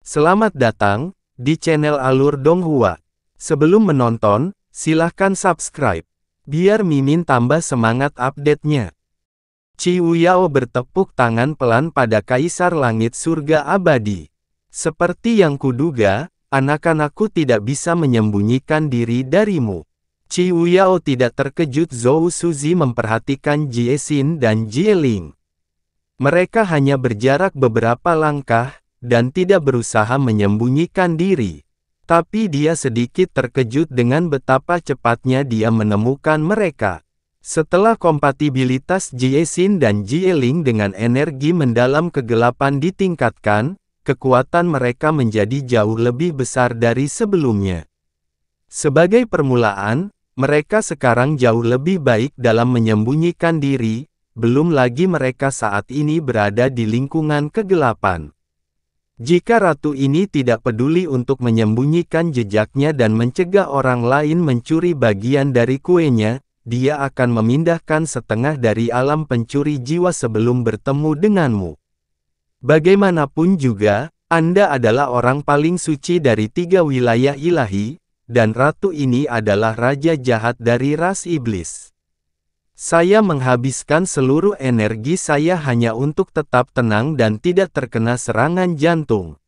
Selamat datang di channel Alur Donghua. Sebelum menonton, silahkan subscribe, biar Mimin tambah semangat update-nya. Qiu Yao bertepuk tangan pelan pada Kaisar Langit Surga Abadi. Seperti yang kuduga, anak-anakku tidak bisa menyembunyikan diri darimu. Qiu Yao tidak terkejut Zhou Suzi memperhatikan Jie Xin dan Jie Ling. Mereka hanya berjarak beberapa langkah, dan tidak berusaha menyembunyikan diri. Tapi dia sedikit terkejut dengan betapa cepatnya dia menemukan mereka. Setelah kompatibilitas Jie Xin dan Jie Ling dengan energi mendalam kegelapan ditingkatkan, kekuatan mereka menjadi jauh lebih besar dari sebelumnya. Sebagai permulaan, mereka sekarang jauh lebih baik dalam menyembunyikan diri, belum lagi mereka saat ini berada di lingkungan kegelapan. Jika ratu ini tidak peduli untuk menyembunyikan jejaknya dan mencegah orang lain mencuri bagian dari kuenya, dia akan memindahkan setengah dari alam pencuri jiwa sebelum bertemu denganmu. Bagaimanapun juga, Anda adalah orang paling suci dari 3 wilayah ilahi, dan ratu ini adalah raja jahat dari ras iblis. Saya menghabiskan seluruh energi saya hanya untuk tetap tenang dan tidak terkena serangan jantung.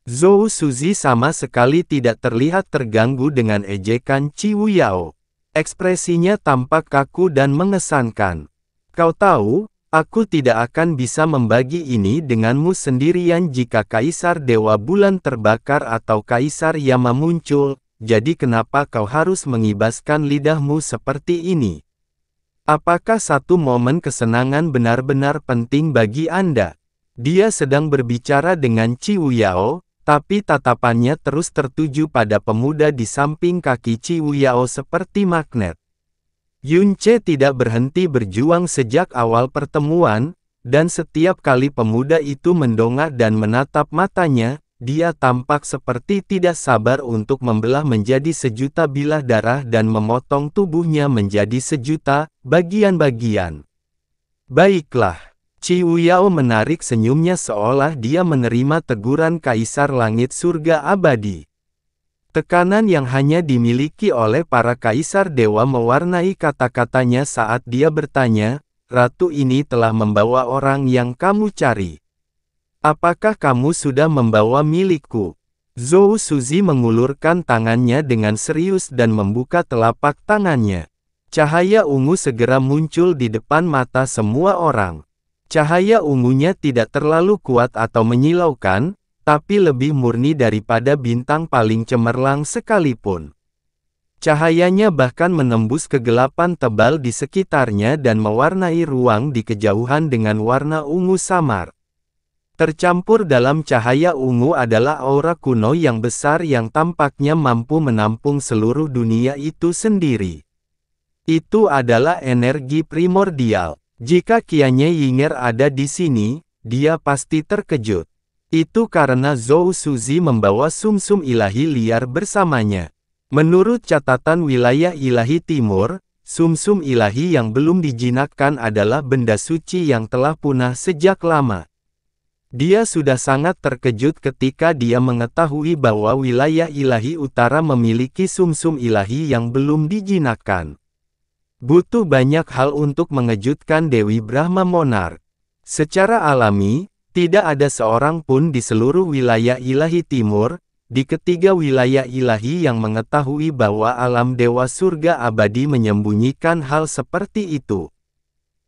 Zhou Suzi sama sekali tidak terlihat terganggu dengan ejekan Qiu Yao. Ekspresinya tampak kaku dan mengesankan. Kau tahu, aku tidak akan bisa membagi ini denganmu sendirian jika Kaisar Dewa Bulan terbakar atau Kaisar Yama muncul, jadi kenapa kau harus mengibaskan lidahmu seperti ini? Apakah satu momen kesenangan benar-benar penting bagi Anda? Dia sedang berbicara dengan Qiu Yao, tapi tatapannya terus tertuju pada pemuda di samping kaki Qiu Yao seperti magnet. Yun Ce tidak berhenti berjuang sejak awal pertemuan, dan setiap kali pemuda itu mendongak dan menatap matanya, dia tampak seperti tidak sabar untuk membelah menjadi sejuta bilah darah dan memotong tubuhnya menjadi sejuta bagian-bagian. Baiklah, Qiu Yao menarik senyumnya seolah dia menerima teguran Kaisar Langit Surga Abadi. Tekanan yang hanya dimiliki oleh para Kaisar Dewa mewarnai kata-katanya saat dia bertanya, "Ratu ini telah membawa orang yang kamu cari. Apakah kamu sudah membawa milikku?" Zhou Suzi mengulurkan tangannya dengan serius dan membuka telapak tangannya. Cahaya ungu segera muncul di depan mata semua orang. Cahaya ungunya tidak terlalu kuat atau menyilaukan, tapi lebih murni daripada bintang paling cemerlang sekalipun. Cahayanya bahkan menembus kegelapan tebal di sekitarnya dan mewarnai ruang di kejauhan dengan warna ungu samar. Tercampur dalam cahaya ungu adalah aura kuno yang besar yang tampaknya mampu menampung seluruh dunia itu sendiri. Itu adalah energi primordial. Jika Qianye Yinger ada di sini, dia pasti terkejut. Itu karena Zhou Suzi membawa sumsum ilahi liar bersamanya. Menurut catatan wilayah ilahi timur, sumsum ilahi yang belum dijinakkan adalah benda suci yang telah punah sejak lama. Dia sudah sangat terkejut ketika dia mengetahui bahwa wilayah ilahi utara memiliki sumsum ilahi yang belum dijinakkan. Butuh banyak hal untuk mengejutkan Dewi Brahma Monarch. Secara alami, tidak ada seorang pun di seluruh wilayah ilahi timur, di ketiga wilayah ilahi yang mengetahui bahwa alam Dewa Surga Abadi menyembunyikan hal seperti itu.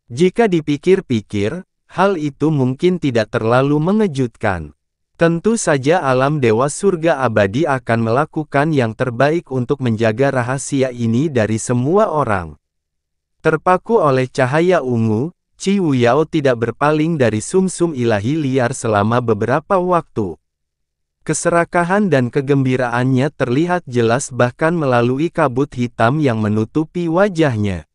Jika dipikir-pikir, hal itu mungkin tidak terlalu mengejutkan. Tentu saja alam Dewa Surga Abadi akan melakukan yang terbaik untuk menjaga rahasia ini dari semua orang. Terpaku oleh cahaya ungu, Qiu Yao tidak berpaling dari sumsum ilahi liar selama beberapa waktu. Keserakahan dan kegembiraannya terlihat jelas bahkan melalui kabut hitam yang menutupi wajahnya.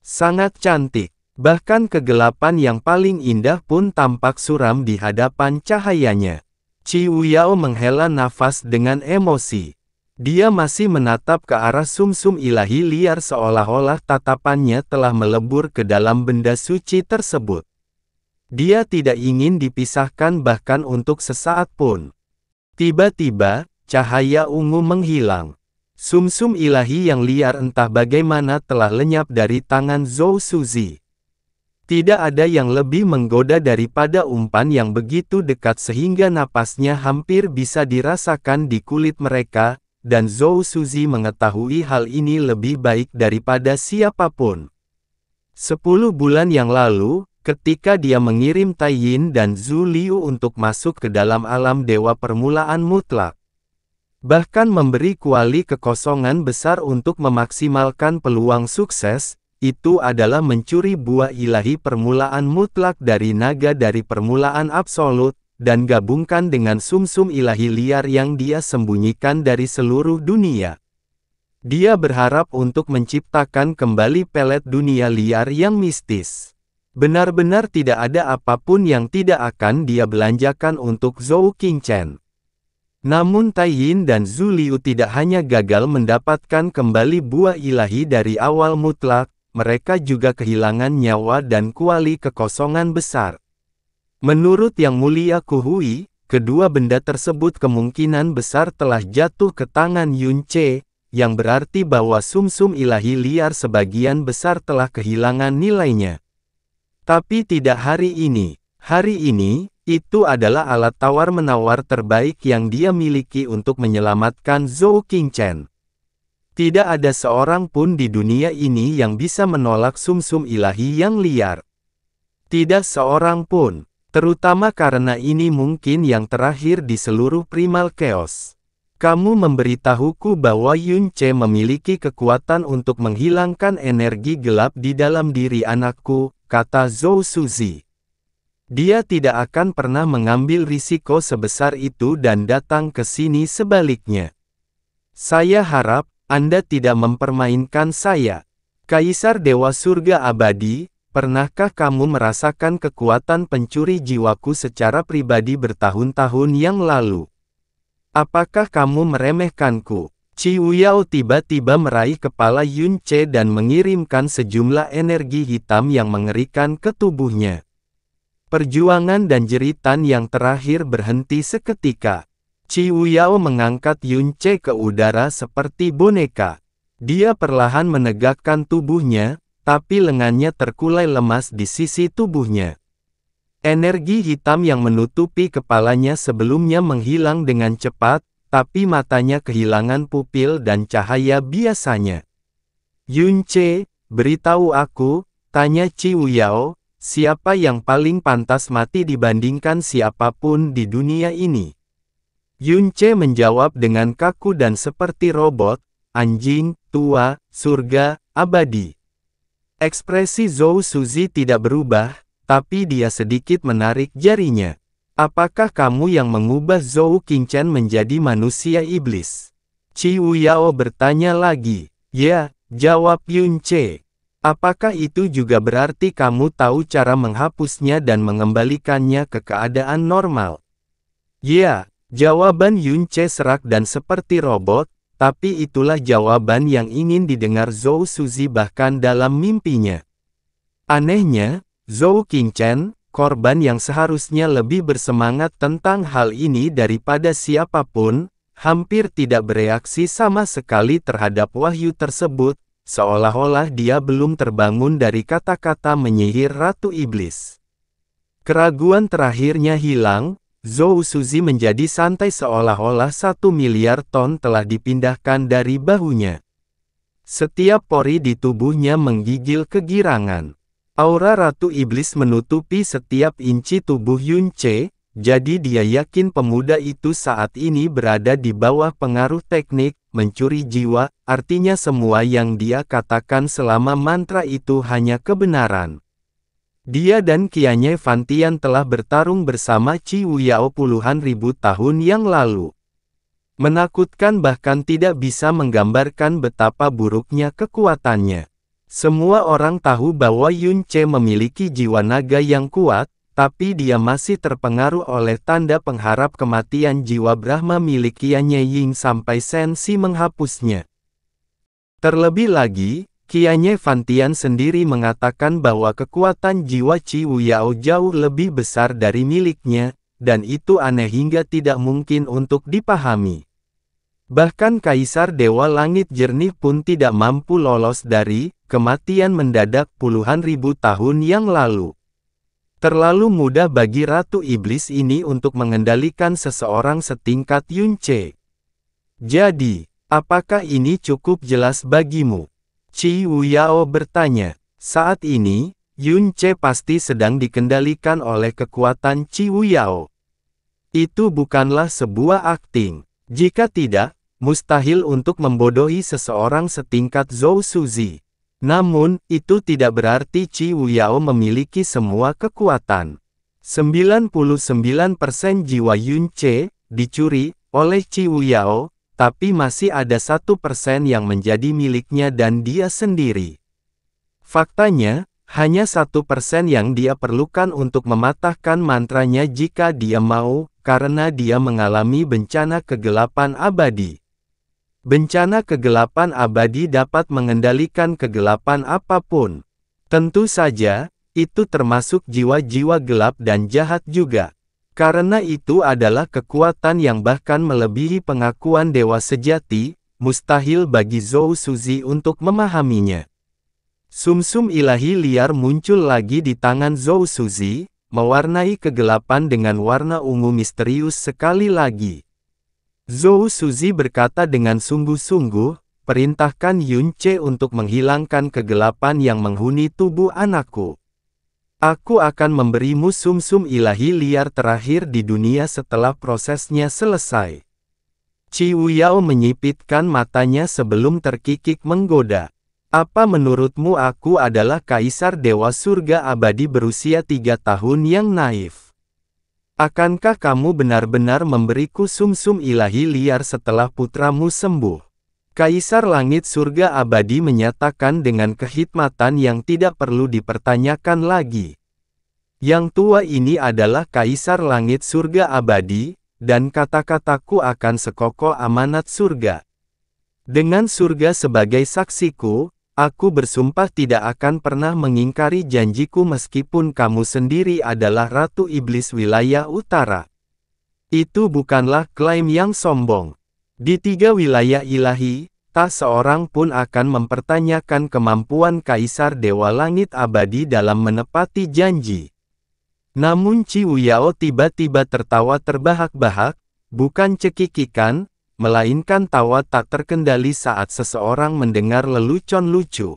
Sangat cantik. Bahkan kegelapan yang paling indah pun tampak suram di hadapan cahayanya. Qiu Yao menghela nafas dengan emosi. Dia masih menatap ke arah sumsum ilahi liar seolah-olah tatapannya telah melebur ke dalam benda suci tersebut. Dia tidak ingin dipisahkan bahkan untuk sesaat pun. Tiba-tiba, cahaya ungu menghilang. Sumsum ilahi yang liar entah bagaimana telah lenyap dari tangan Zhou Suzi. Tidak ada yang lebih menggoda daripada umpan yang begitu dekat sehingga napasnya hampir bisa dirasakan di kulit mereka, dan Zhou Suzi mengetahui hal ini lebih baik daripada siapapun. 10 bulan yang lalu, ketika dia mengirim Tai Yin dan Zhu Liu untuk masuk ke dalam alam dewa permulaan mutlak, bahkan memberi kuali kekosongan besar untuk memaksimalkan peluang sukses, itu adalah mencuri buah ilahi permulaan mutlak dari naga dari permulaan absolut, dan gabungkan dengan sumsum ilahi liar yang dia sembunyikan dari seluruh dunia. Dia berharap untuk menciptakan kembali pelet dunia liar yang mistis. Benar-benar tidak ada apapun yang tidak akan dia belanjakan untuk Zhou Qingchen. Namun Tai Yin dan Zhu Liu tidak hanya gagal mendapatkan kembali buah ilahi dari awal mutlak, mereka juga kehilangan nyawa dan kuali kekosongan besar. Menurut Yang Mulia Kuhui, kedua benda tersebut kemungkinan besar telah jatuh ke tangan Yun Ce, yang berarti bahwa sumsum ilahi liar sebagian besar telah kehilangan nilainya. Tapi tidak hari ini. Hari ini, itu adalah alat tawar-menawar terbaik yang dia miliki untuk menyelamatkan Zhou Qingchen. Tidak ada seorang pun di dunia ini yang bisa menolak sumsum ilahi yang liar. Tidak seorang pun, terutama karena ini mungkin yang terakhir di seluruh Primal Chaos. Kamu memberitahuku bahwa Yun Ce memiliki kekuatan untuk menghilangkan energi gelap di dalam diri anakku, kata Zhou Suzi. Dia tidak akan pernah mengambil risiko sebesar itu dan datang ke sini sebaliknya. Saya harap Anda tidak mempermainkan saya. Kaisar Dewa Surga Abadi, pernahkah kamu merasakan kekuatan pencuri jiwaku secara pribadi bertahun-tahun yang lalu? Apakah kamu meremehkanku? Qiu Yao tiba-tiba meraih kepala Yun Ce dan mengirimkan sejumlah energi hitam yang mengerikan ke tubuhnya. Perjuangan dan jeritan yang terakhir berhenti seketika. Qiu Yao mengangkat Yun Ce ke udara seperti boneka. Dia perlahan menegakkan tubuhnya, tapi lengannya terkulai lemas di sisi tubuhnya. Energi hitam yang menutupi kepalanya sebelumnya menghilang dengan cepat, tapi matanya kehilangan pupil dan cahaya biasanya. Yun Ce, beritahu aku, tanya Qiu Yao, siapa yang paling pantas mati dibandingkan siapapun di dunia ini? Yun Ce menjawab dengan kaku dan seperti robot, anjing, tua, surga, abadi. Ekspresi Zhou Suzi tidak berubah, tapi dia sedikit menarik jarinya. Apakah kamu yang mengubah Zhou Qingchen menjadi manusia iblis? Qiu Yao bertanya lagi. Ya, jawab Yun Ce. Apakah itu juga berarti kamu tahu cara menghapusnya dan mengembalikannya ke keadaan normal? Ya, jawaban Yun Ce serak dan seperti robot, tapi itulah jawaban yang ingin didengar Zhou Suzi bahkan dalam mimpinya. Anehnya, Zhou Qingchen, korban yang seharusnya lebih bersemangat tentang hal ini daripada siapapun, hampir tidak bereaksi sama sekali terhadap wahyu tersebut, seolah-olah dia belum terbangun dari kata-kata menyihir Ratu Iblis. Keraguan terakhirnya hilang, Zhou Suzi menjadi santai seolah-olah 1 miliar ton telah dipindahkan dari bahunya. Setiap pori di tubuhnya menggigil kegirangan. Aura Ratu Iblis menutupi setiap inci tubuh Yun Ce, jadi dia yakin pemuda itu saat ini berada di bawah pengaruh teknik mencuri jiwa, artinya semua yang dia katakan selama mantra itu hanya kebenaran. Dia dan Qianye Fantian telah bertarung bersama Qiu Yao puluhan ribu tahun yang lalu. Menakutkan bahkan tidak bisa menggambarkan betapa buruknya kekuatannya. Semua orang tahu bahwa Yun Ce memiliki jiwa naga yang kuat, tapi dia masih terpengaruh oleh tanda pengharap kematian jiwa Brahma milik Qianye Ying sampai sensi menghapusnya. Terlebih lagi, Qianye Fantian sendiri mengatakan bahwa kekuatan jiwa Qiu Yao jauh lebih besar dari miliknya, dan itu aneh hingga tidak mungkin untuk dipahami. Bahkan Kaisar Dewa Langit Jernih pun tidak mampu lolos dari kematian mendadak puluhan ribu tahun yang lalu. Terlalu mudah bagi Ratu Iblis ini untuk mengendalikan seseorang setingkat Yunce. Jadi, apakah ini cukup jelas bagimu? Qi Wuyao bertanya. Saat ini, Yunce pasti sedang dikendalikan oleh kekuatan Qi Wuyao. Itu bukanlah sebuah akting. Jika tidak, mustahil untuk membodohi seseorang setingkat Zhou Suzi. Namun, itu tidak berarti Qi Wuyao memiliki semua kekuatan. 99% jiwa Yunce dicuri oleh Qi Wuyao, tapi masih ada 1% yang menjadi miliknya dan dia sendiri. Faktanya, hanya 1% yang dia perlukan untuk mematahkan mantranya jika dia mau, karena dia mengalami bencana kegelapan abadi. Bencana kegelapan abadi dapat mengendalikan kegelapan apapun. Tentu saja, itu termasuk jiwa-jiwa gelap dan jahat juga. Karena itu adalah kekuatan yang bahkan melebihi pengakuan dewa sejati, mustahil bagi Zhou Suzi untuk memahaminya. Sumsum ilahi liar muncul lagi di tangan Zhou Suzi, mewarnai kegelapan dengan warna ungu misterius sekali lagi. Zhou Suzi berkata dengan sungguh-sungguh, perintahkan Yunce untuk menghilangkan kegelapan yang menghuni tubuh anakku. Aku akan memberimu sumsum ilahi liar terakhir di dunia setelah prosesnya selesai. Qi Wuyao menyipitkan matanya sebelum terkikik menggoda. Apa menurutmu aku adalah Kaisar Dewa Surga Abadi berusia 3 tahun yang naif? Akankah kamu benar-benar memberiku sumsum ilahi liar setelah putramu sembuh? Kaisar Langit Surga Abadi menyatakan dengan kehikmatan yang tidak perlu dipertanyakan lagi. Yang tua ini adalah Kaisar Langit Surga Abadi, dan kata-kataku akan sekokoh amanat surga. Dengan surga sebagai saksiku, aku bersumpah tidak akan pernah mengingkari janjiku meskipun kamu sendiri adalah Ratu Iblis Wilayah Utara. Itu bukanlah klaim yang sombong. Di 3 wilayah ilahi, tak seorang pun akan mempertanyakan kemampuan Kaisar Dewa Langit Abadi dalam menepati janji. Namun Qi Wuyao tiba-tiba tertawa terbahak-bahak, bukan cekikikan, melainkan tawa tak terkendali saat seseorang mendengar lelucon lucu.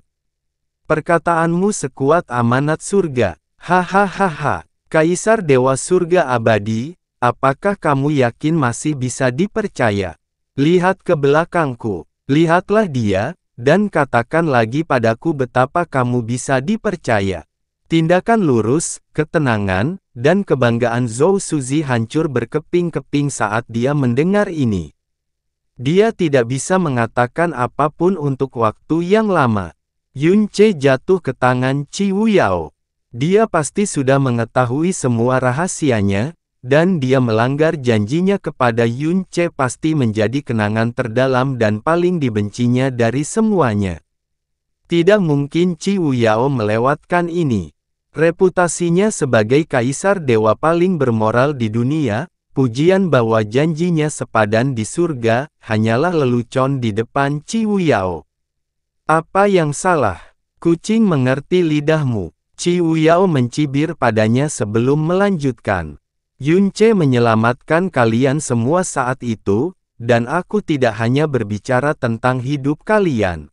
Perkataanmu sekuat amanat surga. Hahaha. Kaisar Dewa Surga Abadi, apakah kamu yakin masih bisa dipercaya? Lihat ke belakangku. Lihatlah dia, dan katakan lagi padaku betapa kamu bisa dipercaya. Tindakan lurus, ketenangan, dan kebanggaan Zhou Suzi hancur berkeping-keping saat dia mendengar ini. Dia tidak bisa mengatakan apapun untuk waktu yang lama. Yunce jatuh ke tangan Qi Wuyao. Dia pasti sudah mengetahui semua rahasianya, dan dia melanggar janjinya kepada Yunce pasti menjadi kenangan terdalam dan paling dibencinya dari semuanya. Tidak mungkin Qi Wuyao melewatkan ini. Reputasinya sebagai Kaisar Dewa paling bermoral di dunia, pujian bahwa janjinya sepadan di surga, hanyalah lelucon di depan Qi Wuyao. Apa yang salah? Kucing mengerti lidahmu. Qi Wuyao mencibir padanya sebelum melanjutkan. Yunce menyelamatkan kalian semua saat itu, dan aku tidak hanya berbicara tentang hidup kalian.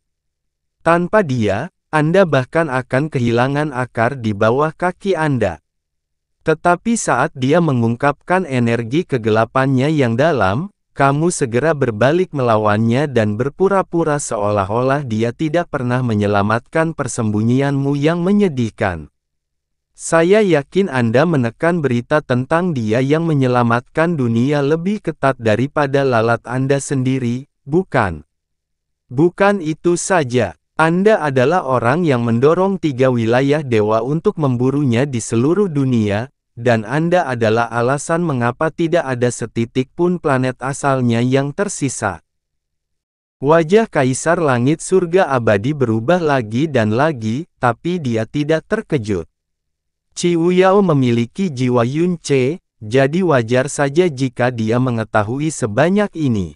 Tanpa dia, Anda bahkan akan kehilangan akar di bawah kaki Anda. Tetapi saat dia mengungkapkan energi kegelapannya yang dalam, kamu segera berbalik melawannya dan berpura-pura seolah-olah dia tidak pernah menyelamatkan persembunyianmu yang menyedihkan. Saya yakin Anda menekan berita tentang dia yang menyelamatkan dunia lebih ketat daripada lalat Anda sendiri, bukan? Bukan itu saja. Anda adalah orang yang mendorong 3 wilayah dewa untuk memburunya di seluruh dunia, dan Anda adalah alasan mengapa tidak ada setitik pun planet asalnya yang tersisa. Wajah Kaisar Langit Surga Abadi berubah lagi dan lagi, tapi dia tidak terkejut. Qi Wuyao memiliki jiwa Yunce, jadi wajar saja jika dia mengetahui sebanyak ini.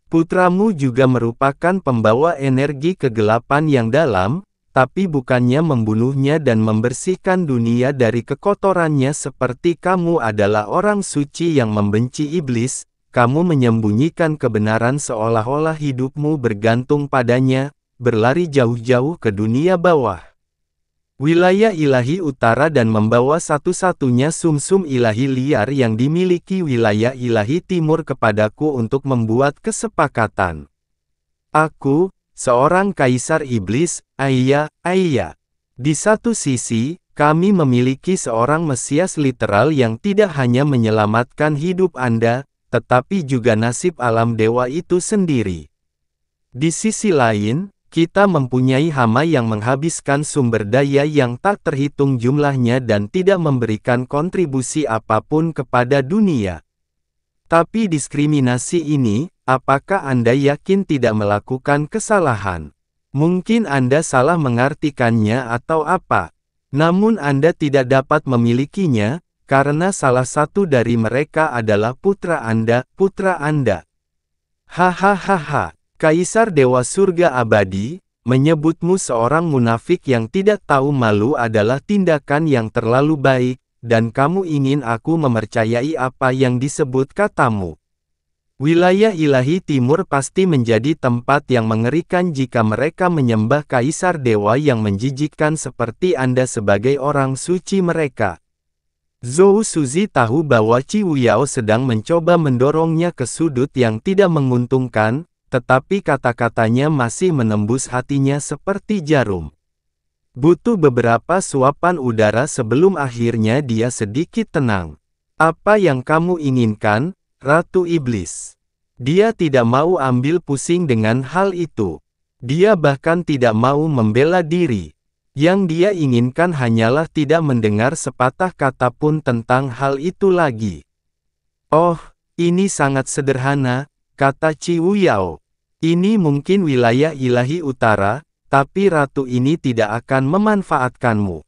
Putramu juga merupakan pembawa energi kegelapan yang dalam, tapi bukannya membunuhnya dan membersihkan dunia dari kekotorannya seperti kamu adalah orang suci yang membenci iblis, kamu menyembunyikan kebenaran seolah-olah hidupmu bergantung padanya, berlari jauh-jauh ke dunia bawah. Wilayah ilahi utara dan membawa satu-satunya sumsum ilahi liar yang dimiliki wilayah ilahi timur kepadaku untuk membuat kesepakatan. Aku, seorang kaisar iblis, Aiya. Di satu sisi, kami memiliki seorang Mesias literal yang tidak hanya menyelamatkan hidup Anda, tetapi juga nasib alam dewa itu sendiri. Di sisi lain, kita mempunyai hama yang menghabiskan sumber daya yang tak terhitung jumlahnya dan tidak memberikan kontribusi apapun kepada dunia. Tapi diskriminasi ini, apakah Anda yakin tidak melakukan kesalahan? Mungkin Anda salah mengartikannya atau apa. Namun Anda tidak dapat memilikinya, karena salah satu dari mereka adalah putra Anda. Hahaha. Kaisar Dewa Surga Abadi, menyebutmu seorang munafik yang tidak tahu malu adalah tindakan yang terlalu baik, dan kamu ingin aku mempercayai apa yang disebut katamu. Wilayah ilahi timur pasti menjadi tempat yang mengerikan jika mereka menyembah Kaisar Dewa yang menjijikkan seperti Anda sebagai orang suci mereka. Zhou Suzi tahu bahwa Qi Wuyao sedang mencoba mendorongnya ke sudut yang tidak menguntungkan, tetapi kata-katanya masih menembus hatinya seperti jarum. Butuh beberapa suapan udara sebelum akhirnya dia sedikit tenang. Apa yang kamu inginkan, Ratu Iblis? Dia tidak mau ambil pusing dengan hal itu. Dia bahkan tidak mau membela diri. Yang dia inginkan hanyalah tidak mendengar sepatah kata pun tentang hal itu lagi. Oh, ini sangat sederhana, kata Qi Wuyao. Ini mungkin wilayah ilahi utara, tapi ratu ini tidak akan memanfaatkanmu.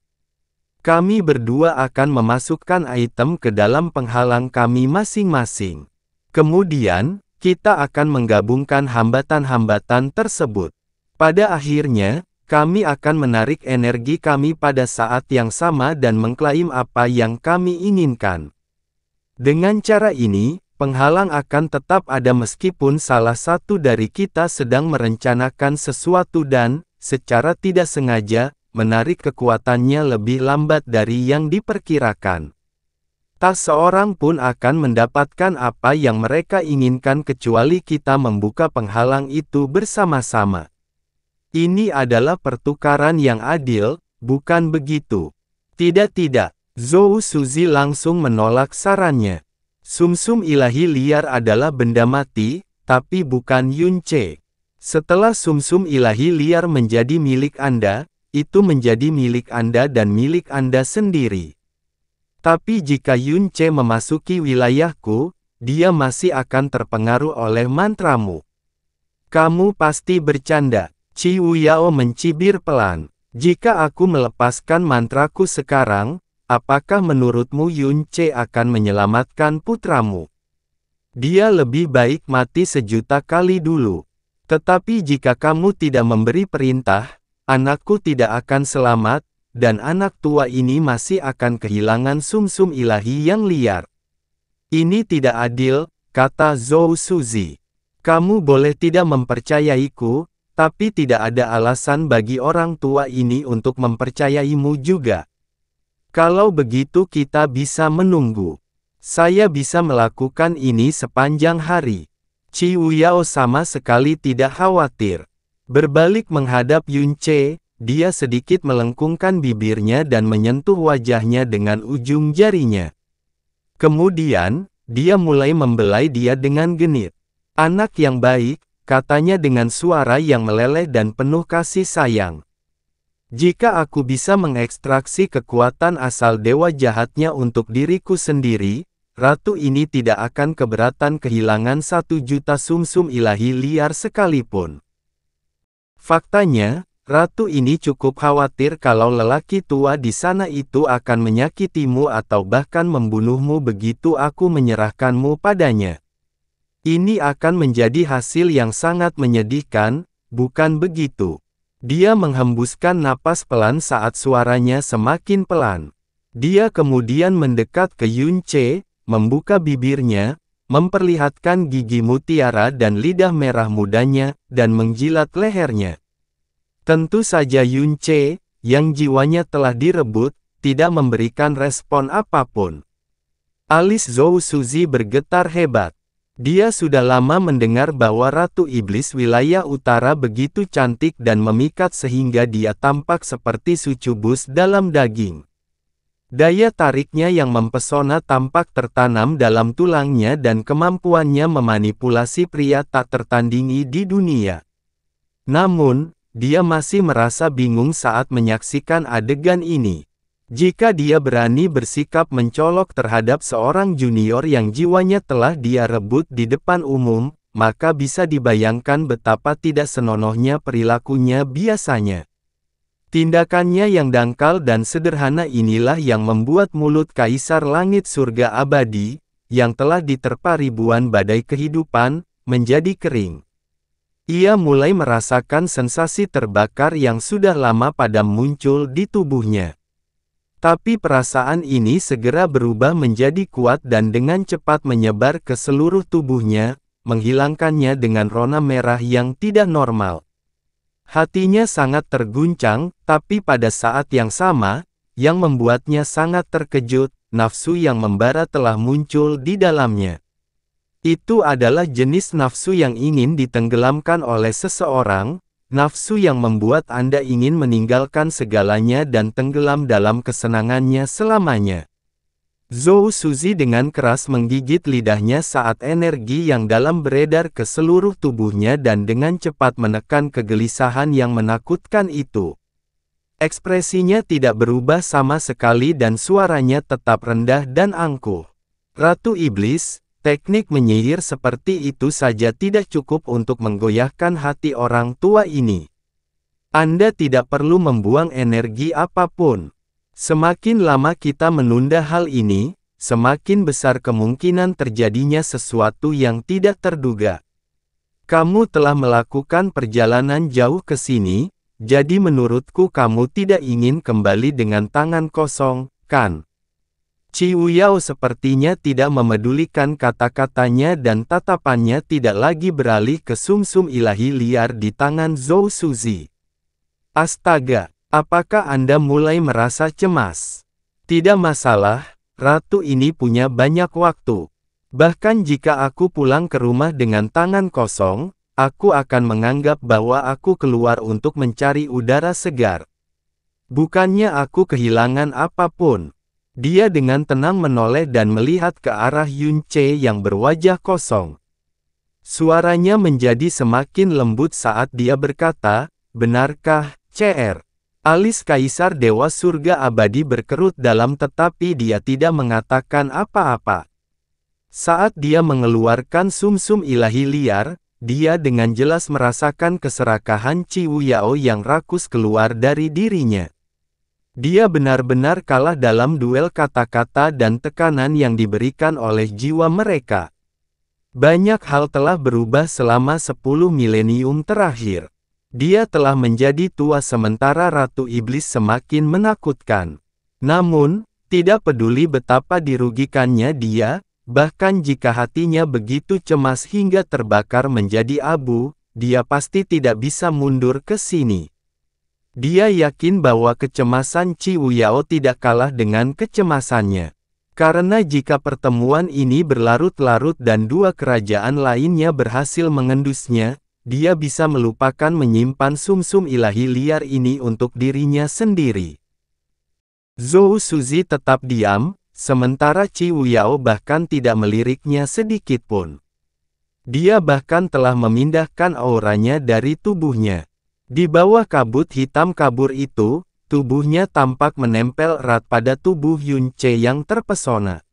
Kami berdua akan memasukkan item ke dalam penghalang kami masing-masing. Kemudian, kita akan menggabungkan hambatan-hambatan tersebut. Pada akhirnya, kami akan menarik energi kami pada saat yang sama dan mengklaim apa yang kami inginkan. Dengan cara ini, penghalang akan tetap ada meskipun salah satu dari kita sedang merencanakan sesuatu dan, secara tidak sengaja, menarik kekuatannya lebih lambat dari yang diperkirakan. Tak seorang pun akan mendapatkan apa yang mereka inginkan kecuali kita membuka penghalang itu bersama-sama. Ini adalah pertukaran yang adil, bukan begitu? Tidak. Zhou Suzi langsung menolak sarannya. Sumsum ilahi liar adalah benda mati, tapi bukan Yunce. Setelah sumsum ilahi liar menjadi milik Anda, itu menjadi milik Anda dan milik Anda sendiri. Tapi jika Yunce memasuki wilayahku, dia masih akan terpengaruh oleh mantramu. Kamu pasti bercanda. Qi Wuyao mencibir pelan. Jika aku melepaskan mantraku sekarang, apakah menurutmu Yunce akan menyelamatkan putramu? Dia lebih baik mati 1.000.000 kali dulu. Tetapi jika kamu tidak memberi perintah, anakku tidak akan selamat, dan anak tua ini masih akan kehilangan sumsum ilahi yang liar. Ini tidak adil, kata Zhou Suzi. Kamu boleh tidak mempercayaiku, tapi tidak ada alasan bagi orang tua ini untuk mempercayaimu juga. Kalau begitu kita bisa menunggu. Saya bisa melakukan ini sepanjang hari. Qi Wuyao sama sekali tidak khawatir. Berbalik menghadap Yunce, dia sedikit melengkungkan bibirnya dan menyentuh wajahnya dengan ujung jarinya. Kemudian, dia mulai membelai dia dengan genit. Anak yang baik, katanya dengan suara yang meleleh dan penuh kasih sayang. Jika aku bisa mengekstraksi kekuatan asal dewa jahatnya untuk diriku sendiri, ratu ini tidak akan keberatan kehilangan 1.000.000 sumsum ilahi liar sekalipun. Faktanya, Ratu ini cukup khawatir kalau lelaki tua di sana itu akan menyakitimu atau bahkan membunuhmu begitu aku menyerahkanmu padanya. Ini akan menjadi hasil yang sangat menyedihkan, bukan begitu? Dia menghembuskan napas pelan saat suaranya semakin pelan. Dia kemudian mendekat ke Yun Ce, membuka bibirnya, memperlihatkan gigi mutiara dan lidah merah mudanya, dan menjilat lehernya. Tentu saja Yun Ce, yang jiwanya telah direbut, tidak memberikan respon apapun. Alis Zhou Suzi bergetar hebat. Dia sudah lama mendengar bahwa Ratu Iblis wilayah utara begitu cantik dan memikat sehingga dia tampak seperti sucubus dalam daging. Daya tariknya yang mempesona tampak tertanam dalam tulangnya dan kemampuannya memanipulasi pria tak tertandingi di dunia. Namun, dia masih merasa bingung saat menyaksikan adegan ini. Jika dia berani bersikap mencolok terhadap seorang junior yang jiwanya telah dia rebut di depan umum, maka bisa dibayangkan betapa tidak senonohnya perilakunya biasanya. Tindakannya yang dangkal dan sederhana inilah yang membuat mulut Kaisar Langit Surga Abadi, yang telah diterpa ribuan badai kehidupan, menjadi kering. Ia mulai merasakan sensasi terbakar yang sudah lama padam muncul di tubuhnya. Tapi perasaan ini segera berubah menjadi kuat dan dengan cepat menyebar ke seluruh tubuhnya, menghilangkannya dengan rona merah yang tidak normal. Hatinya sangat terguncang, tapi pada saat yang sama, yang membuatnya sangat terkejut, nafsu yang membara telah muncul di dalamnya. Itu adalah jenis nafsu yang ingin ditenggelamkan oleh seseorang, nafsu yang membuat Anda ingin meninggalkan segalanya dan tenggelam dalam kesenangannya selamanya. Zhou Suzi dengan keras menggigit lidahnya saat energi yang dalam beredar ke seluruh tubuhnya dan dengan cepat menekan kegelisahan yang menakutkan itu. Ekspresinya tidak berubah sama sekali dan suaranya tetap rendah dan angkuh. Ratu Iblis, teknik menyihir seperti itu saja tidak cukup untuk menggoyahkan hati orang tua ini. Anda tidak perlu membuang energi apapun. Semakin lama kita menunda hal ini, semakin besar kemungkinan terjadinya sesuatu yang tidak terduga. Kamu telah melakukan perjalanan jauh ke sini, jadi menurutku kamu tidak ingin kembali dengan tangan kosong, kan? Qiu Yao sepertinya tidak memedulikan kata-katanya dan tatapannya tidak lagi beralih ke sumsum ilahi liar di tangan Zhou Suzi. Astaga, apakah Anda mulai merasa cemas? Tidak masalah, ratu ini punya banyak waktu. Bahkan jika aku pulang ke rumah dengan tangan kosong, aku akan menganggap bahwa aku keluar untuk mencari udara segar. Bukannya aku kehilangan apapun. Dia dengan tenang menoleh dan melihat ke arah Yun Ce yang berwajah kosong. Suaranya menjadi semakin lembut saat dia berkata, "Benarkah, Cr?" Alis Kaisar Dewa Surga Abadi berkerut dalam tetapi dia tidak mengatakan apa-apa. Saat dia mengeluarkan sumsum ilahi liar, dia dengan jelas merasakan keserakahan Qiu Yao yang rakus keluar dari dirinya. Dia benar-benar kalah dalam duel kata-kata dan tekanan yang diberikan oleh jiwa mereka. Banyak hal telah berubah selama 10 milenium terakhir. Dia telah menjadi tua sementara Ratu Iblis semakin menakutkan. Namun, tidak peduli betapa dirugikannya dia, bahkan jika hatinya begitu cemas hingga terbakar menjadi abu, dia pasti tidak bisa mundur ke sini. Dia yakin bahwa kecemasan Qiu Yao tidak kalah dengan kecemasannya. Karena jika pertemuan ini berlarut-larut dan dua kerajaan lainnya berhasil mengendusnya, dia bisa melupakan menyimpan sumsum ilahi liar ini untuk dirinya sendiri. Zhou Suzi tetap diam, sementara Qiu Yao bahkan tidak meliriknya sedikitpun. Dia bahkan telah memindahkan auranya dari tubuhnya. Di bawah kabut hitam kabur itu, tubuhnya tampak menempel erat pada tubuh Yun Ce yang terpesona.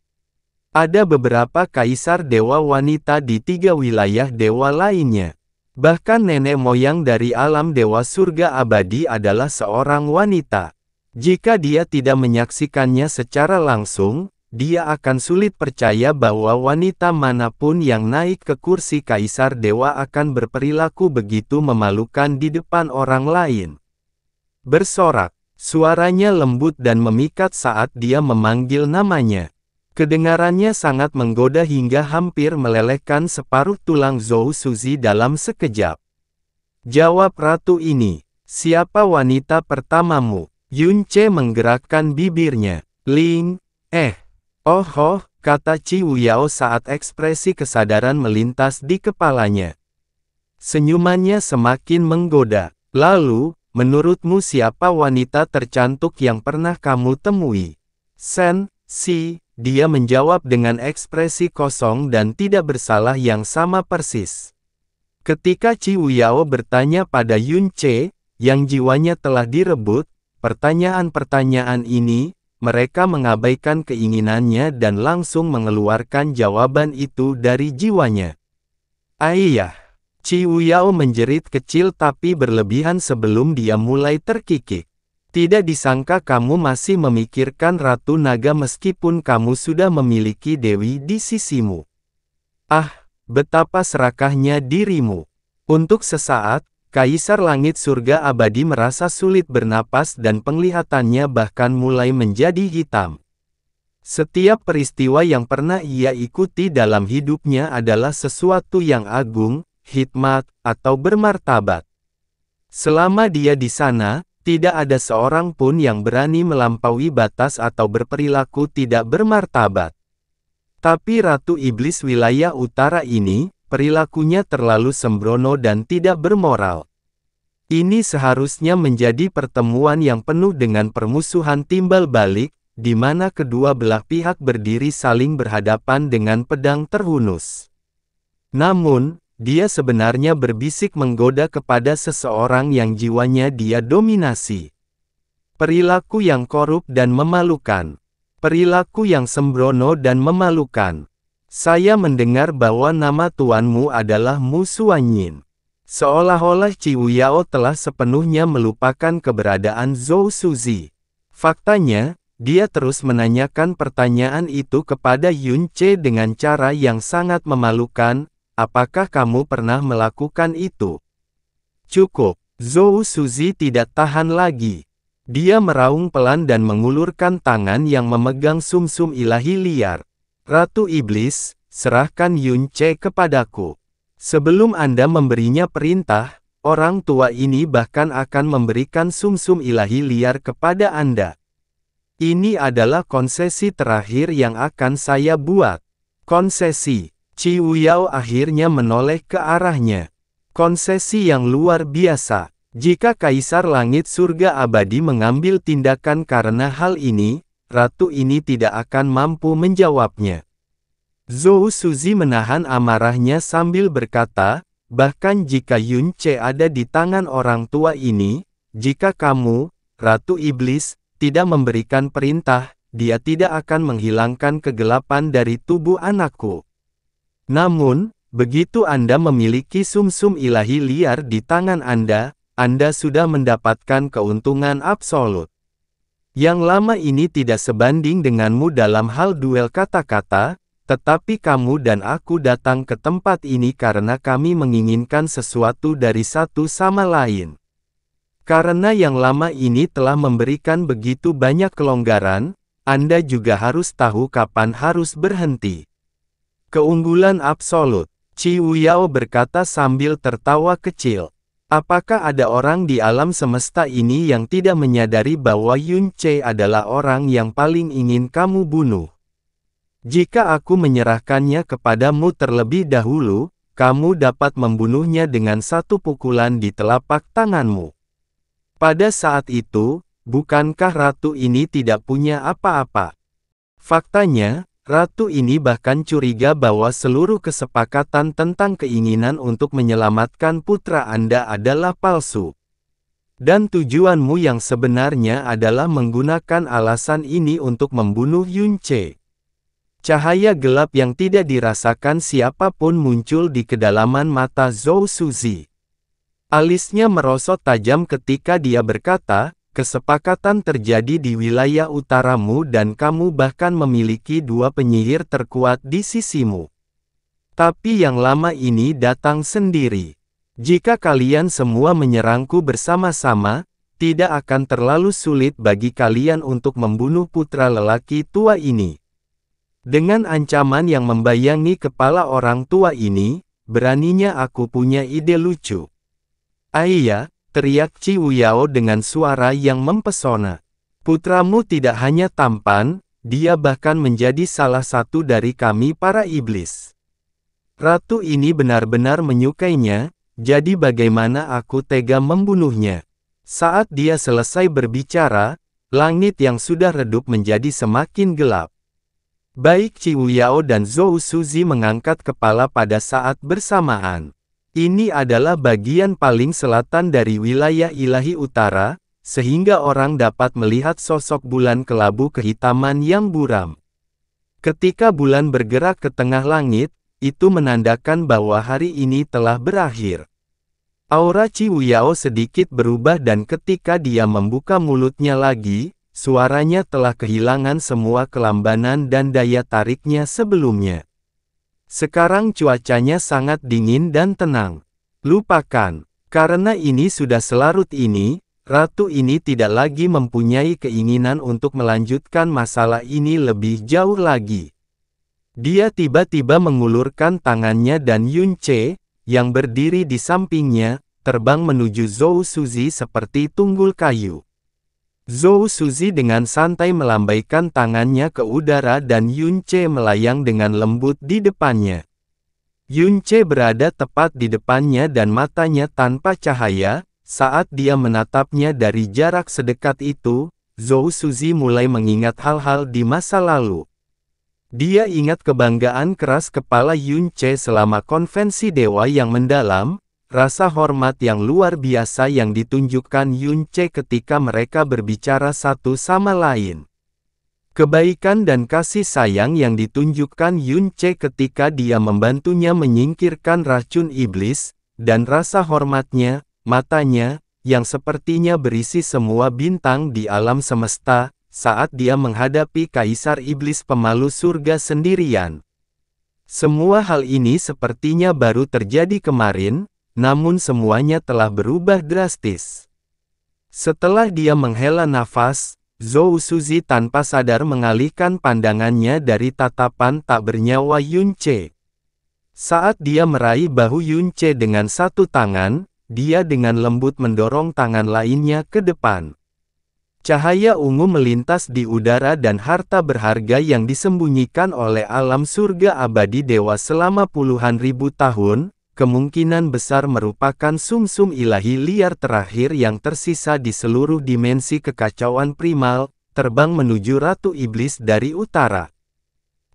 Ada beberapa kaisar dewa wanita di 3 wilayah dewa lainnya. Bahkan nenek moyang dari alam dewa surga abadi adalah seorang wanita. Jika dia tidak menyaksikannya secara langsung, dia akan sulit percaya bahwa wanita manapun yang naik ke kursi kaisar dewa akan berperilaku begitu memalukan di depan orang lain. Bersorak, suaranya lembut dan memikat saat dia memanggil namanya. Kedengarannya sangat menggoda hingga hampir melelehkan separuh tulang Zhou Suzi dalam sekejap. Jawab ratu ini, siapa wanita pertamamu? Yun Ce menggerakkan bibirnya. Ling, oh, kata Qi Wuyao saat ekspresi kesadaran melintas di kepalanya. Senyumannya semakin menggoda. Lalu, menurutmu siapa wanita tercantik yang pernah kamu temui? Sen, Si. Dia menjawab dengan ekspresi kosong dan tidak bersalah yang sama persis. Ketika Qi Wuyao bertanya pada Yun Ce, yang jiwanya telah direbut, pertanyaan-pertanyaan ini, mereka mengabaikan keinginannya dan langsung mengeluarkan jawaban itu dari jiwanya. Ayah! Qi Wuyao menjerit kecil tapi berlebihan sebelum dia mulai terkikik. Tidak disangka kamu masih memikirkan Ratu Naga meskipun kamu sudah memiliki dewi di sisimu. Ah, betapa serakahnya dirimu. Untuk sesaat, Kaisar Langit Surga Abadi merasa sulit bernapas dan penglihatannya bahkan mulai menjadi hitam. Setiap peristiwa yang pernah ia ikuti dalam hidupnya adalah sesuatu yang agung, hikmat, atau bermartabat. Selama dia di sana, tidak ada seorang pun yang berani melampaui batas atau berperilaku tidak bermartabat. Tapi Ratu Iblis wilayah utara ini, perilakunya terlalu sembrono dan tidak bermoral. Ini seharusnya menjadi pertemuan yang penuh dengan permusuhan timbal balik, di mana kedua belah pihak berdiri saling berhadapan dengan pedang terhunus. Namun, dia sebenarnya berbisik menggoda kepada seseorang yang jiwanya dia dominasi. Perilaku yang korup dan memalukan. Perilaku yang sembrono dan memalukan. Saya mendengar bahwa nama tuanmu adalah Mu Xuanyin. Seolah-olah Qi Wuyao telah sepenuhnya melupakan keberadaan Zhou Suzi. Faktanya, dia terus menanyakan pertanyaan itu kepada Yun Ce dengan cara yang sangat memalukan. Apakah kamu pernah melakukan itu? Cukup, Zhou Suzi tidak tahan lagi. Dia meraung pelan dan mengulurkan tangan yang memegang sumsum ilahi liar. Ratu Iblis, serahkan Yun Ce kepadaku. Sebelum Anda memberinya perintah, orang tua ini bahkan akan memberikan sumsum ilahi liar kepada Anda. Ini adalah konsesi terakhir yang akan saya buat. Konsesi. Qi Wuyao akhirnya menoleh ke arahnya. Konsesi yang luar biasa. Jika Kaisar Langit Surga Abadi mengambil tindakan karena hal ini, ratu ini tidak akan mampu menjawabnya. Zhou Suzi menahan amarahnya sambil berkata, bahkan jika Yun Ce ada di tangan orang tua ini, jika kamu, Ratu Iblis, tidak memberikan perintah, dia tidak akan menghilangkan kegelapan dari tubuh anakku. Namun, begitu Anda memiliki sumsum ilahi liar di tangan Anda sudah mendapatkan keuntungan absolut. Yang lama ini tidak sebanding denganmu dalam hal duel kata-kata, tetapi kamu dan aku datang ke tempat ini karena kami menginginkan sesuatu dari satu sama lain. Karena yang lama ini telah memberikan begitu banyak kelonggaran, Anda juga harus tahu kapan harus berhenti. Keunggulan absolut, Qi Wuyao berkata sambil tertawa kecil. Apakah ada orang di alam semesta ini yang tidak menyadari bahwa Yun Ce adalah orang yang paling ingin kamu bunuh? Jika aku menyerahkannya kepadamu terlebih dahulu, kamu dapat membunuhnya dengan satu pukulan di telapak tanganmu. Pada saat itu, bukankah ratu ini tidak punya apa-apa? Faktanya, ratu ini bahkan curiga bahwa seluruh kesepakatan tentang keinginan untuk menyelamatkan putra Anda adalah palsu. Dan tujuanmu yang sebenarnya adalah menggunakan alasan ini untuk membunuh Yun Ce. Cahaya gelap yang tidak dirasakan siapapun muncul di kedalaman mata Zhou Suzi. Alisnya merosot tajam ketika dia berkata, kesepakatan terjadi di wilayah utaramu dan kamu bahkan memiliki dua penyihir terkuat di sisimu. Tapi yang lama ini datang sendiri. Jika kalian semua menyerangku bersama-sama, tidak akan terlalu sulit bagi kalian untuk membunuh putra lelaki tua ini. Dengan ancaman yang membayangi kepala orang tua ini, beraninya aku punya ide lucu. Aiya, teriak Ciu Yao dengan suara yang mempesona. Putramu tidak hanya tampan, dia bahkan menjadi salah satu dari kami para iblis. Ratu ini benar-benar menyukainya, jadi bagaimana aku tega membunuhnya? Saat dia selesai berbicara, langit yang sudah redup menjadi semakin gelap. Baik Ciu Yao dan Zhou Suzi mengangkat kepala pada saat bersamaan. Ini adalah bagian paling selatan dari wilayah ilahi utara, sehingga orang dapat melihat sosok bulan kelabu kehitaman yang buram. Ketika bulan bergerak ke tengah langit, itu menandakan bahwa hari ini telah berakhir. Aura Ciu Yao sedikit berubah dan ketika dia membuka mulutnya lagi, suaranya telah kehilangan semua kelambanan dan daya tariknya sebelumnya. Sekarang cuacanya sangat dingin dan tenang. Lupakan, karena ini sudah selarut ini, ratu ini tidak lagi mempunyai keinginan untuk melanjutkan masalah ini lebih jauh lagi. Dia tiba-tiba mengulurkan tangannya dan Yun Ce, yang berdiri di sampingnya, terbang menuju Zhou Suzi seperti tunggul kayu. Zhou Suzi dengan santai melambaikan tangannya ke udara dan Yun Ce melayang dengan lembut di depannya. Yun Ce berada tepat di depannya dan matanya tanpa cahaya, saat dia menatapnya dari jarak sedekat itu, Zhou Suzi mulai mengingat hal-hal di masa lalu. Dia ingat kebanggaan keras kepala Yun Ce selama konvensi dewa yang mendalam, rasa hormat yang luar biasa yang ditunjukkan Yun Ce ketika mereka berbicara satu sama lain. Kebaikan dan kasih sayang yang ditunjukkan Yun Ce ketika dia membantunya menyingkirkan racun iblis, dan rasa hormatnya, matanya, yang sepertinya berisi semua bintang di alam semesta, saat dia menghadapi kaisar iblis pemalu surga sendirian. Semua hal ini sepertinya baru terjadi kemarin, namun semuanya telah berubah drastis. Setelah dia menghela nafas, Zhou Suzi tanpa sadar mengalihkan pandangannya dari tatapan tak bernyawa Yun Ce. Saat dia meraih bahu Yun Ce dengan satu tangan, dia dengan lembut mendorong tangan lainnya ke depan. Cahaya ungu melintas di udara dan harta berharga yang disembunyikan oleh alam surga abadi dewa selama puluhan ribu tahun, kemungkinan besar merupakan sumsum ilahi liar terakhir yang tersisa di seluruh dimensi kekacauan primal, terbang menuju Ratu Iblis dari utara.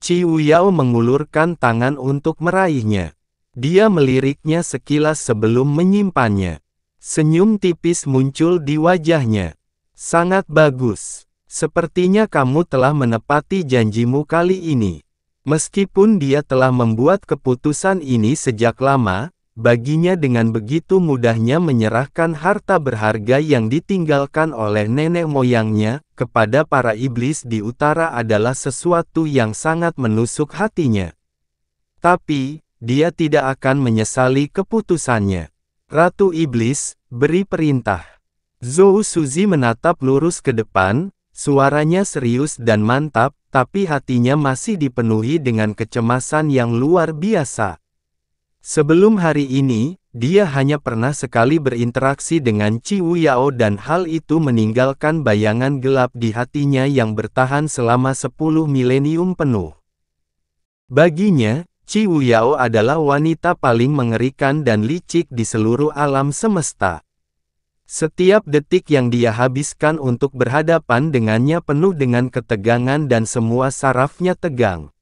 Ciu Yao mengulurkan tangan untuk meraihnya. Dia meliriknya sekilas sebelum menyimpannya. Senyum tipis muncul di wajahnya. Sangat bagus. Sepertinya kamu telah menepati janjimu kali ini. Meskipun dia telah membuat keputusan ini sejak lama, baginya dengan begitu mudahnya menyerahkan harta berharga yang ditinggalkan oleh nenek moyangnya kepada para iblis di utara adalah sesuatu yang sangat menusuk hatinya. Tapi, dia tidak akan menyesali keputusannya. Ratu Iblis, beri perintah. Zhou Suzi menatap lurus ke depan, suaranya serius dan mantap, tapi hatinya masih dipenuhi dengan kecemasan yang luar biasa. Sebelum hari ini, dia hanya pernah sekali berinteraksi dengan Ciu Yao dan hal itu meninggalkan bayangan gelap di hatinya yang bertahan selama 10 milenium penuh. Baginya, Ciu Yao adalah wanita paling mengerikan dan licik di seluruh alam semesta. Setiap detik yang dia habiskan untuk berhadapan dengannya penuh dengan ketegangan dan semua sarafnya tegang.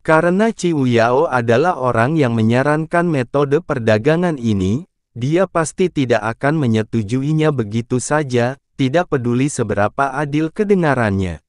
Karena Ciu Yao adalah orang yang menyarankan metode perdagangan ini, dia pasti tidak akan menyetujuinya begitu saja, tidak peduli seberapa adil kedengarannya.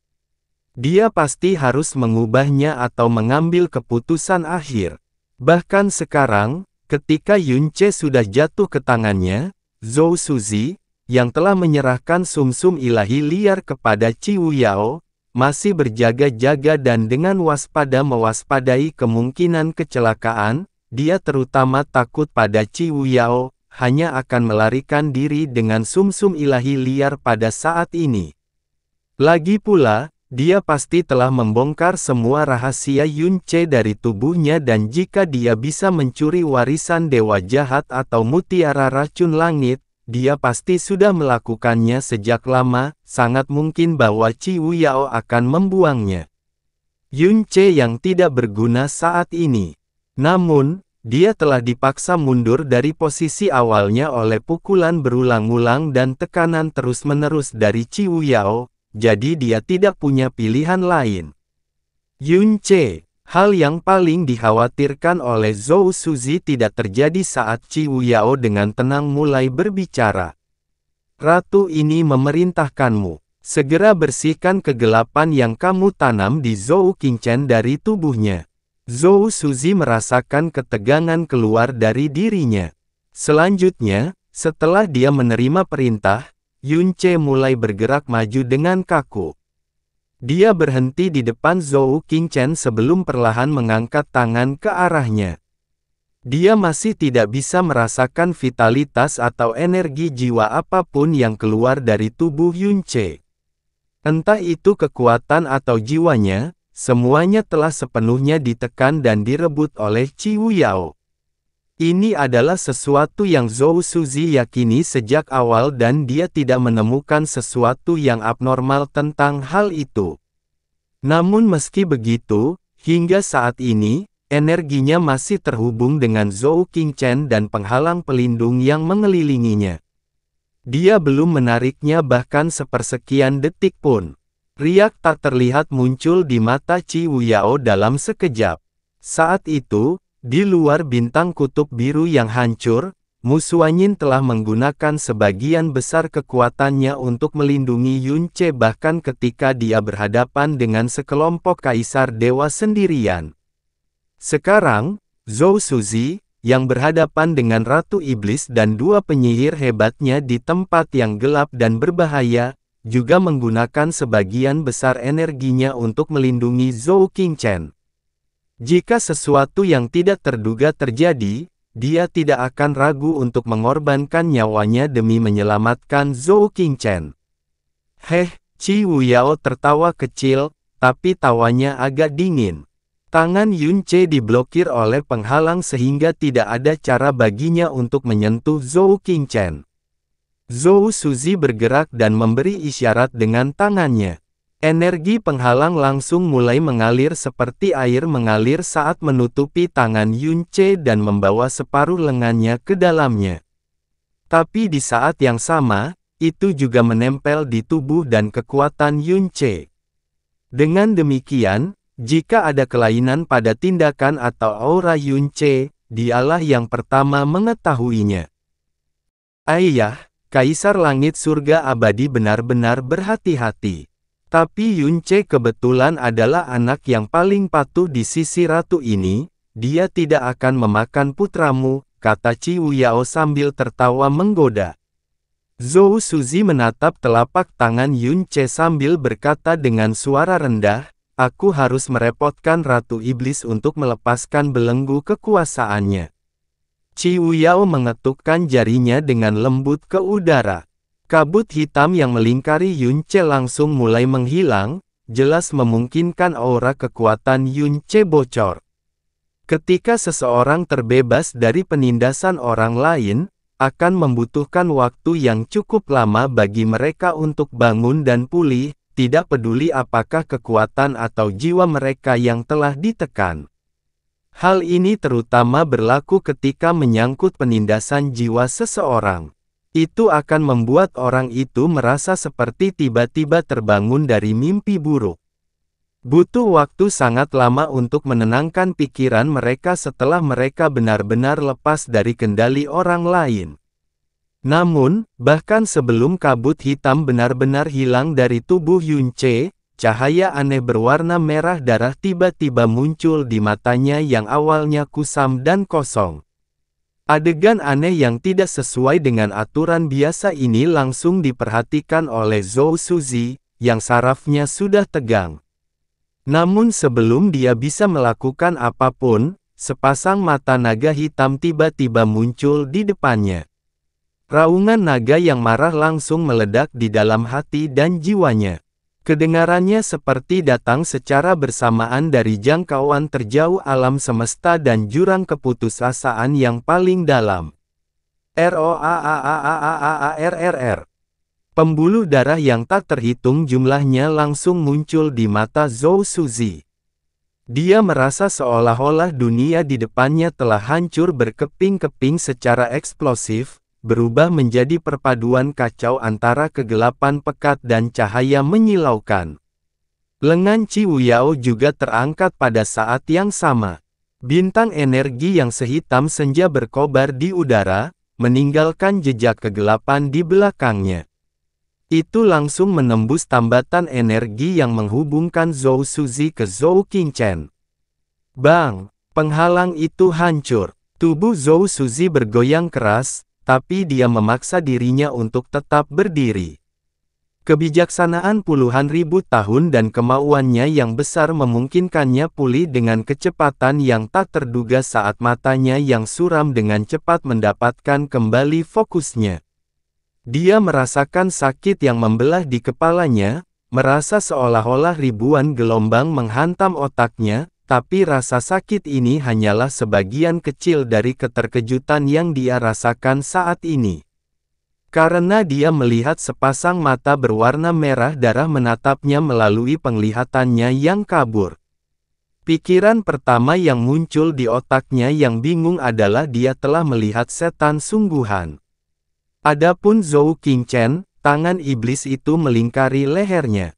Dia pasti harus mengubahnya atau mengambil keputusan akhir. Bahkan sekarang, ketika Yun Ce sudah jatuh ke tangannya, Zhou Suzi, yang telah menyerahkan sumsum ilahi liar kepada Qiwu Yao, masih berjaga-jaga dan dengan waspada mewaspadai kemungkinan kecelakaan. Dia terutama takut pada Qiwu Yao, hanya akan melarikan diri dengan sumsum ilahi liar pada saat ini. Lagi pula, dia pasti telah membongkar semua rahasia Yun Ce dari tubuhnya dan jika dia bisa mencuri warisan dewa jahat atau mutiara racun langit, dia pasti sudah melakukannya sejak lama, sangat mungkin bahwa Qiwu Yao akan membuangnya. Yun Ce yang tidak berguna saat ini. Namun, dia telah dipaksa mundur dari posisi awalnya oleh pukulan berulang-ulang dan tekanan terus-menerus dari Qiwu Yao, jadi dia tidak punya pilihan lain. Yun Ce, hal yang paling dikhawatirkan oleh Zhou Suzi tidak terjadi saat Qiwu Yao dengan tenang mulai berbicara. Ratu ini memerintahkanmu, segera bersihkan kegelapan yang kamu tanam di Zhou Qingchen dari tubuhnya. Zhou Suzi merasakan ketegangan keluar dari dirinya. Selanjutnya, setelah dia menerima perintah, Yun Ce mulai bergerak maju dengan kaku. Dia berhenti di depan Zhou Qingchen sebelum perlahan mengangkat tangan ke arahnya. Dia masih tidak bisa merasakan vitalitas atau energi jiwa apapun yang keluar dari tubuh Yun Ce. Entah itu kekuatan atau jiwanya, semuanya telah sepenuhnya ditekan dan direbut oleh Qiwu Yao. Ini adalah sesuatu yang Zhou Suzi yakini sejak awal dan dia tidak menemukan sesuatu yang abnormal tentang hal itu. Namun meski begitu, hingga saat ini, energinya masih terhubung dengan Zhou Qingchen dan penghalang pelindung yang mengelilinginya. Dia belum menariknya bahkan sepersekian detik pun. Riak tak terlihat muncul di mata Qiwu Yao dalam sekejap. Saat itu, di luar bintang kutub biru yang hancur, Musuanyin telah menggunakan sebagian besar kekuatannya untuk melindungi Yun Ce bahkan ketika dia berhadapan dengan sekelompok kaisar dewa sendirian. Sekarang, Zhou Suzi, yang berhadapan dengan Ratu Iblis dan dua penyihir hebatnya di tempat yang gelap dan berbahaya, juga menggunakan sebagian besar energinya untuk melindungi Zhou Qingchen. Jika sesuatu yang tidak terduga terjadi, dia tidak akan ragu untuk mengorbankan nyawanya demi menyelamatkan Zhou Qingchen. Qiwu Yao tertawa kecil, tapi tawanya agak dingin. Tangan Yun Ce diblokir oleh penghalang sehingga tidak ada cara baginya untuk menyentuh Zhou Qingchen. Zhou Suzi bergerak dan memberi isyarat dengan tangannya. Energi penghalang langsung mulai mengalir seperti air mengalir saat menutupi tangan Yun Ce dan membawa separuh lengannya ke dalamnya. Tapi di saat yang sama, itu juga menempel di tubuh dan kekuatan Yun Ce. Dengan demikian, jika ada kelainan pada tindakan atau aura Yun Ce, dialah yang pertama mengetahuinya. Ayah, Kaisar Langit Surga Abadi benar-benar berhati-hati. Tapi Yun Ce kebetulan adalah anak yang paling patuh di sisi ratu ini, dia tidak akan memakan putramu, kata Qiwu Yao sambil tertawa menggoda. Zhou Suzi menatap telapak tangan Yun Ce sambil berkata dengan suara rendah, aku harus merepotkan Ratu Iblis untuk melepaskan belenggu kekuasaannya. Qiwu Yao mengetukkan jarinya dengan lembut ke udara. Kabut hitam yang melingkari Yun Ce langsung mulai menghilang, jelas memungkinkan aura kekuatan Yun Ce bocor. Ketika seseorang terbebas dari penindasan orang lain, akan membutuhkan waktu yang cukup lama bagi mereka untuk bangun dan pulih, tidak peduli apakah kekuatan atau jiwa mereka yang telah ditekan. Hal ini terutama berlaku ketika menyangkut penindasan jiwa seseorang. Itu akan membuat orang itu merasa seperti tiba-tiba terbangun dari mimpi buruk. Butuh waktu sangat lama untuk menenangkan pikiran mereka setelah mereka benar-benar lepas dari kendali orang lain. Namun, bahkan sebelum kabut hitam benar-benar hilang dari tubuh Yun Ce, cahaya aneh berwarna merah darah tiba-tiba muncul di matanya yang awalnya kusam dan kosong. Adegan aneh yang tidak sesuai dengan aturan biasa ini langsung diperhatikan oleh Zhou Suzi, yang sarafnya sudah tegang. Namun sebelum dia bisa melakukan apapun, sepasang mata naga hitam tiba-tiba muncul di depannya. Raungan naga yang marah langsung meledak di dalam hati dan jiwanya. Kedengarannya seperti datang secara bersamaan dari jangkauan terjauh alam semesta dan jurang keputusasaan yang paling dalam. ROAAAAAARRR. Pembuluh darah yang tak terhitung jumlahnya langsung muncul di mata Zhou Suzi. Dia merasa seolah-olah dunia di depannya telah hancur berkeping-keping secara eksplosif, berubah menjadi perpaduan kacau antara kegelapan pekat dan cahaya menyilaukan. Lengan Qiu Yao juga terangkat pada saat yang sama. Bintang energi yang sehitam senja berkobar di udara, meninggalkan jejak kegelapan di belakangnya. Itu langsung menembus tambatan energi yang menghubungkan Zhou Suzi ke Zhou Qingchen. Bang! Penghalang itu hancur. Tubuh Zhou Suzi bergoyang keras, tapi dia memaksa dirinya untuk tetap berdiri. Kebijaksanaan puluhan ribu tahun dan kemauannya yang besar memungkinkannya pulih dengan kecepatan yang tak terduga saat matanya yang suram dengan cepat mendapatkan kembali fokusnya. Dia merasakan sakit yang membelah di kepalanya, merasa seolah-olah ribuan gelombang menghantam otaknya, tapi rasa sakit ini hanyalah sebagian kecil dari keterkejutan yang dia rasakan saat ini. Karena dia melihat sepasang mata berwarna merah darah menatapnya melalui penglihatannya yang kabur. Pikiran pertama yang muncul di otaknya yang bingung adalah dia telah melihat setan sungguhan. Adapun Zhou Qingchen, tangan iblis itu melingkari lehernya.